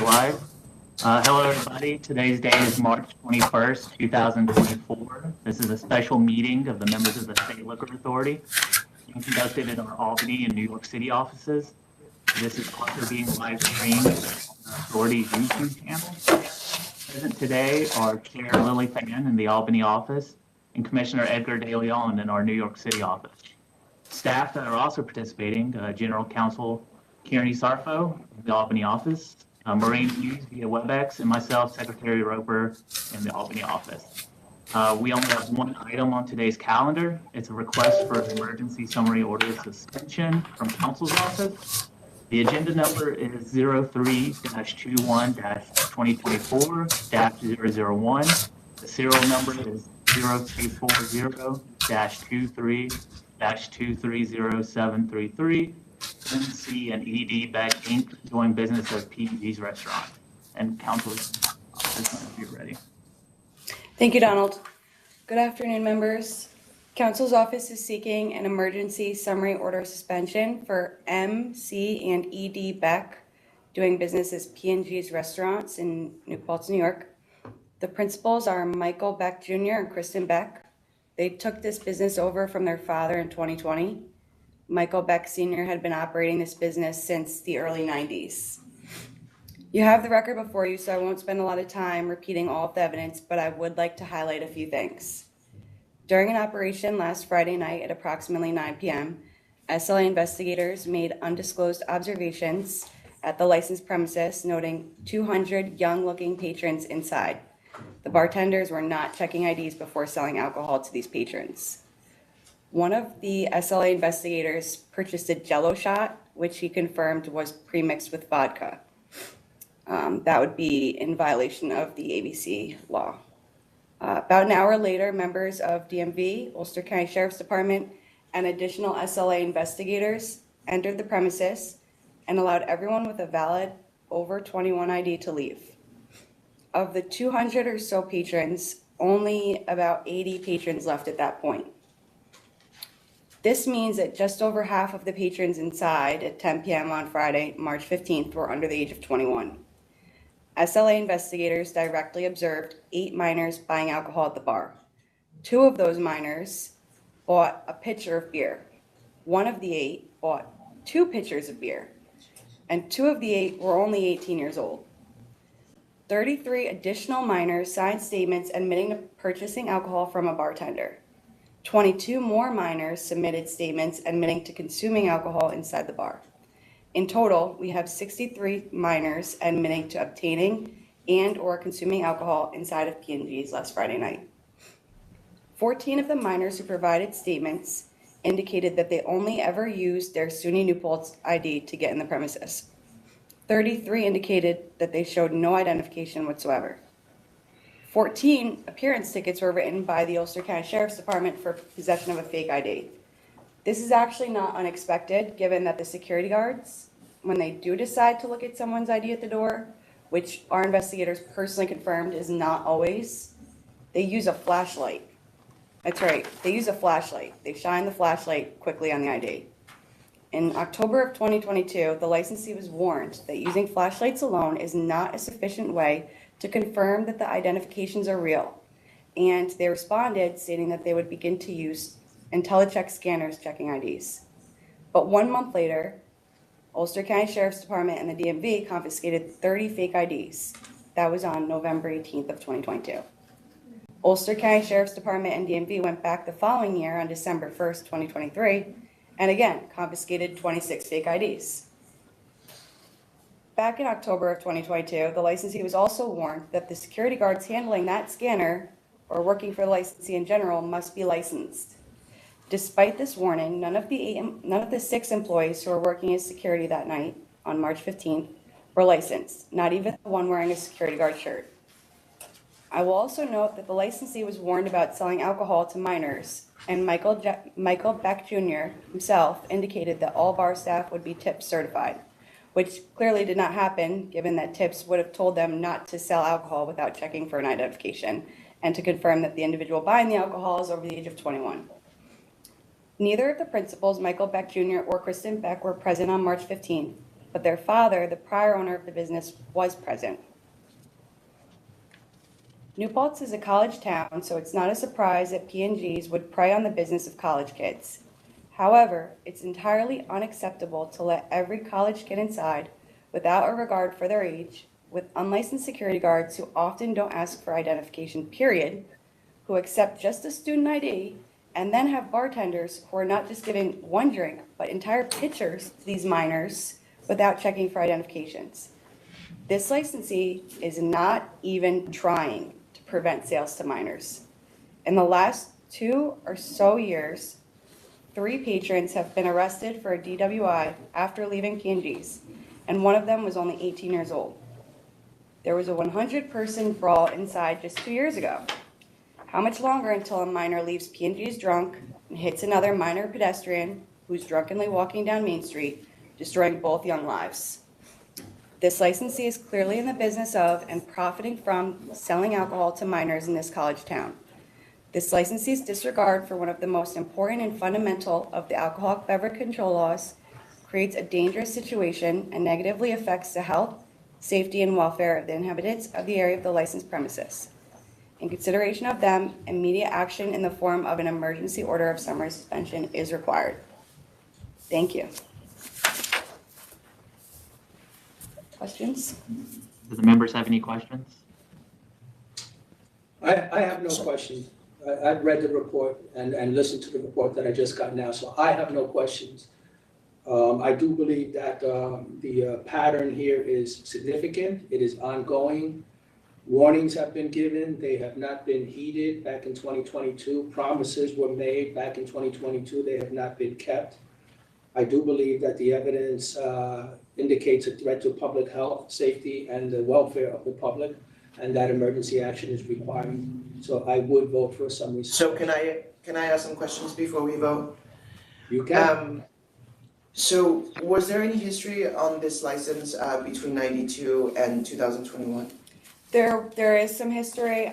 live. Hello, everybody. Today's date is March 21st, 2024. This is a special meeting of the members of the State Liquor Authority being conducted in our Albany and New York City offices. This is also being live streamed on the Authority's YouTube channel. Present today are Chair Lily Fan in the Albany office and Commissioner Edgar De Leon in our New York City office. Staff that are also participating, General Counsel Kearney Sarfo in the Albany office, Maureen Hughes via WebEx, and myself, Secretary Roper, in the Albany office. We only have one item on today's calendar. It's a request for an emergency summary order suspension from Counsel's office. The agenda number is 03-21-2024-001. The serial number is 0240-23-230733. MC and ED Beck Inc. doing business as P&G's Restaurant. And Counselor's office, if you're ready. Thank you, Donald. Good afternoon, members. Counsel's office is seeking an emergency summary order suspension for MC and ED Beck doing business as P&G's Restaurants in New Paltz, New York. The principals are Michael Beck Jr. and Kristen Beck. They took this business over from their father in 2020. Michael Beck Sr. had been operating this business since the early 90s. You have the record before you, so I won't spend a lot of time repeating all of the evidence, but I would like to highlight a few things. During an operation last Friday night at approximately 9 p.m., SLA investigators made undisclosed observations at the licensed premises, noting 200 young-looking patrons inside. The bartenders were not checking IDs before selling alcohol to these patrons. One of the SLA investigators purchased a Jell-O shot, which he confirmed was premixed with vodka. That would be in violation of the ABC law. About an hour later, members of DMV, Ulster County Sheriff's Department, and additional SLA investigators entered the premises and allowed everyone with a valid over 21 ID to leave. Of the 200 or so patrons, only about 80 patrons left at that point. This means that just over half of the patrons inside at 10 p.m. on Friday, March 15th, were under the age of 21. SLA investigators directly observed 8 minors buying alcohol at the bar. 2 of those minors bought a pitcher of beer. 1 of the 8 bought 2 pitchers of beer, and 2 of the 8 were only 18 years old. 33 additional minors signed statements admitting to purchasing alcohol from a bartender. 22 more minors submitted statements admitting to consuming alcohol inside the bar. In total, we have 63 minors admitting to obtaining and or consuming alcohol inside of P&G's last Friday night. 14 of the minors who provided statements indicated that they only ever used their SUNY New Paltz ID to get in the premises. 33 indicated that they showed no identification whatsoever. 14 appearance tickets were written by the Ulster County Sheriff's Department for possession of a fake ID. This is actually not unexpected, given that the security guards, when they do decide to look at someone's ID at the door, which our investigators personally confirmed is not always, they use a flashlight. That's right, they use a flashlight. They shine the flashlight quickly on the ID. In October of 2022, the licensee was warned that using flashlights alone is not a sufficient way to confirm that the identifications are real, and they responded stating that they would begin to use IntelliCheck scanners checking IDs. But 1 month later, Ulster County Sheriff's Department and the DMV confiscated 30 fake IDs. That was on November 18th of 2022. Ulster County Sheriff's Department and DMV went back the following year on December 1st, 2023, and again confiscated 26 fake IDs. Back in October of 2022, the licensee was also warned that the security guards handling that scanner or working for the licensee in general must be licensed. Despite this warning, none of the 6 employees who were working as security that night on March 15th were licensed, not even the one wearing a security guard shirt. I will also note that the licensee was warned about selling alcohol to minors, and Michael Beck Jr. himself indicated that all bar staff would be tip certified, which clearly did not happen, given that tips would have told them not to sell alcohol without checking for an identification and to confirm that the individual buying the alcohol is over the age of 21. Neither of the principals, Michael Beck Jr. or Kristen Beck, were present on March 15th, but their father, the prior owner of the business, was present. New Paltz is a college town, so it's not a surprise that P&Gs would prey on the business of college kids. However, it's entirely unacceptable to let every college kid inside without a regard for their age, with unlicensed security guards who often don't ask for identification, period, who accept just a student ID, and then have bartenders who are not just giving one drink, but entire pitchers to these minors without checking for identifications. This licensee is not even trying to prevent sales to minors. In the last 2 or so years, 3 patrons have been arrested for a DWI after leaving P&G's, and one of them was only 18 years old. There was a 100-person brawl inside just 2 years ago. How much longer until a minor leaves P&G's drunk and hits another minor pedestrian who's drunkenly walking down Main Street, destroying both young lives? This licensee is clearly in the business of and profiting from selling alcohol to minors in this college town. This licensee's disregard for one of the most important and fundamental of the alcoholic beverage control laws creates a dangerous situation and negatively affects the health, safety, and welfare of the inhabitants of the area of the licensed premises. In consideration of them, immediate action in the form of an emergency order of summary suspension is required. Thank you. Questions? Do the members have any questions? I have no questions. I've read the report and listened to the report that I just got now, so I have no questions. I do believe that the pattern here is significant. It is ongoing. Warnings have been given. They have not been heeded back in 2022. Promises were made back in 2022. They have not been kept. I do believe that the evidence indicates a threat to public health, safety, and the welfare of the public, and that emergency action is required. So I would vote for a summary. So can I ask some questions before we vote? You can. So was there any history on this license between 92 and 2021? There is some history.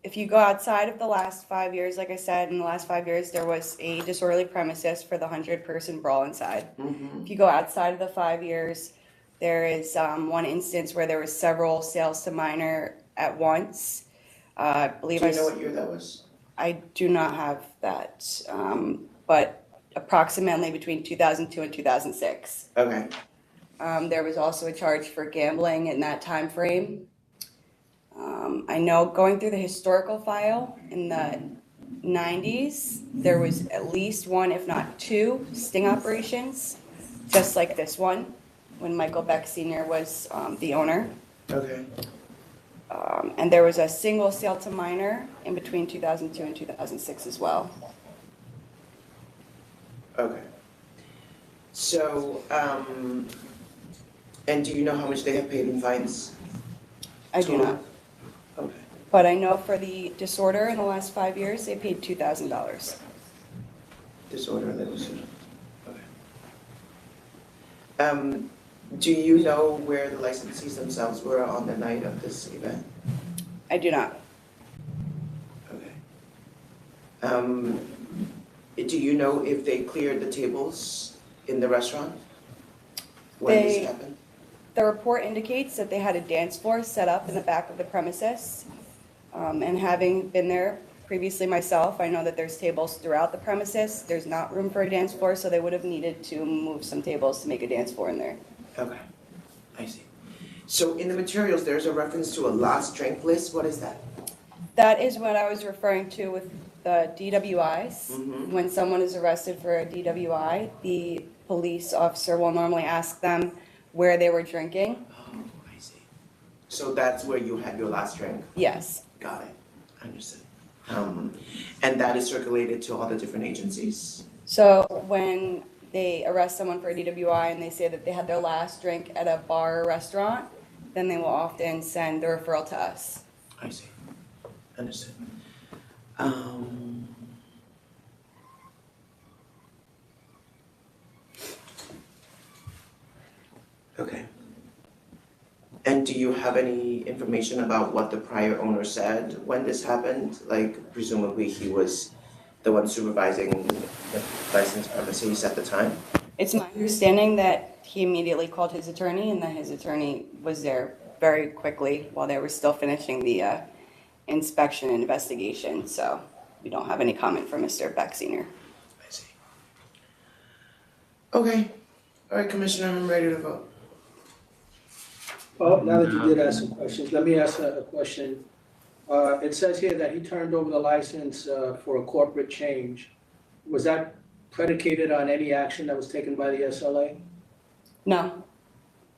If you go outside of the last 5 years, like I said, in the last 5 years, there was a disorderly premises for the 100-person brawl inside. Mm-hmm. If you go outside of the 5 years, there is one instance where there was several sales to minor at once. I believe Do you know what year that was? I do not have that, but approximately between 2002 and 2006. Okay. There was also a charge for gambling in that time frame. I know going through the historical file in the 90s, there was at least 1, if not 2, sting operations, just like this one, when Michael Beck Sr. was the owner. Okay. And there was a single sale to minor in between 2002 and 2006 as well. Okay. So, and do you know how much they have paid in fines? I do not. Okay. But I know for the disorder in the last 5 years, they paid $2,000. Disorder and illusion. Okay. Do you know where the licensees themselves were on the night of this event? I do not. Okay. Do you know if they cleared the tables in the restaurant when this happened? The report indicates that they had a dance floor set up in the back of the premises. And having been there previously myself, I know that there's tables throughout the premises. There's not room for a dance floor, so they would have needed to move some tables to make a dance floor in there. Okay, I see. So in the materials, there's a reference to a last drink list. What is that? That is what I was referring to with the DWIs. Mhm. When someone is arrested for a DWI, the police officer will normally ask them where they were drinking. Oh, I see. So that's where you had your last drink? Yes, Got it, understood. And that is circulated to all the different agencies? so when they arrest someone for a DWI and they say that they had their last drink at a bar or restaurant, then they will often send the referral to us. I see, understood. Okay. And do you have any information about what the prior owner said when this happened? Like presumably he was the one supervising the licensed premises at the time? It's my understanding that he immediately called his attorney and that his attorney was there very quickly while they were still finishing the inspection and investigation. So we don't have any comment from Mr. Beck Senior. I see. Okay. All right, Commissioner, I'm ready to vote. Well, now that you did ask some questions, let me ask a question. It says here that he turned over the license for a corporate change. Was that predicated on any action that was taken by the SLA? No,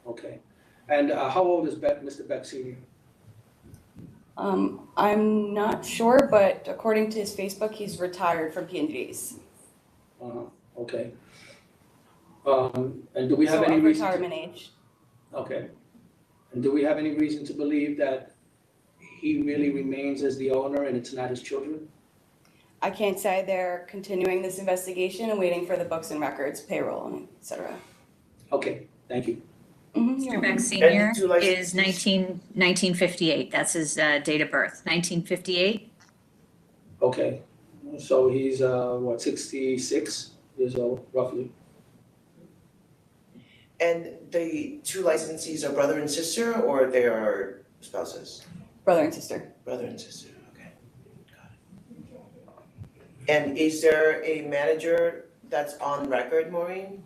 Okay. And how old is Mr. Beck Senior? I'm not sure, but according to his Facebook, he's retired from P&G's. Okay. And do we have So any of reason? retirement age. Okay. And do we have any reason to believe that he really remains as the owner and it's not his children? I can't say. They're continuing this investigation and waiting for the books and records, payroll, and et cetera. Okay, thank you. Mr. Beck Senior two licenses. is 1958. That's his date of birth, 1958. Okay. So he's, 66 years old, roughly? And the two licensees are brother and sister, or they are spouses? Brother and sister. Brother and sister, okay. Got it. And is there a manager that's on record, Maureen?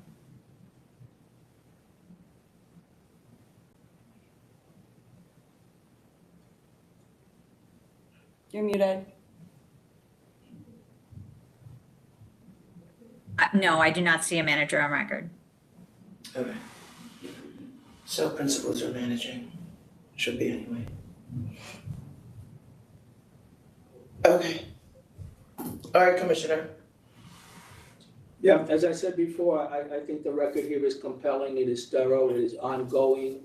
You're muted. No, I do not see a manager on record. Okay. So principals are managing, should be anyway. Okay. All right, Commissioner. Yeah, as I said before, I think the record here is compelling, it is thorough, it is ongoing.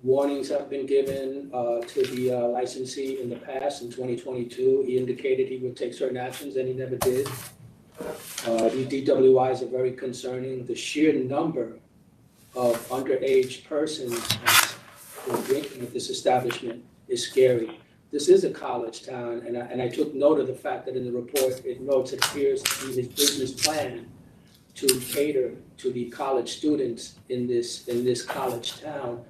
Warnings have been given to the licensee in the past, in 2022. He indicated he would take certain actions and he never did. These DWIs are very concerning. The sheer number of underage persons who are drinking at this establishment is scary. This is a college town, and I took note of the fact that in the report, it notes it appears to be his business plan to cater to the college students in this college town.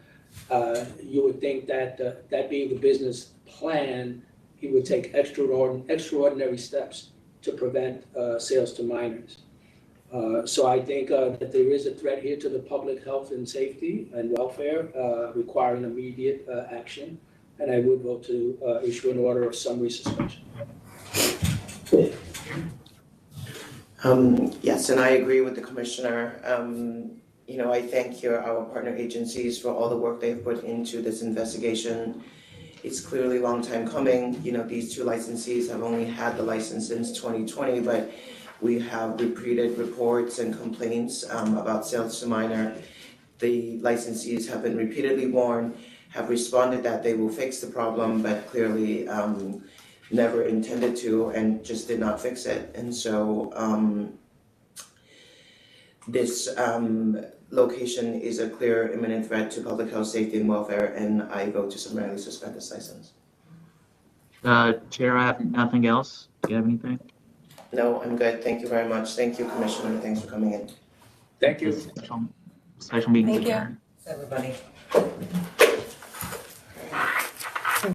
You would think that that being the business plan, he would take extraordinary steps to prevent sales to minors. So I think that there is a threat here to the public health and safety and welfare requiring immediate action. And I would vote to issue an order of summary suspension. Yes, and I agree with the Commissioner. I thank our partner agencies for all the work they've put into this investigation. It's clearly a long time coming. These two licensees have only had the license since 2020, but we have repeated reports and complaints about sales to minor. The licensees have been repeatedly warned, have responded that they will fix the problem, but clearly never intended to and just did not fix it. And so this location is a clear imminent threat to public health, safety, and welfare, and I vote to summarily suspend this license. Chair, I have nothing else. Do you have anything? No, I'm good. Thank you very much. Thank you, Commissioner. Thanks for coming in. Thank you. Special meeting Thank you. adjourned. Everybody.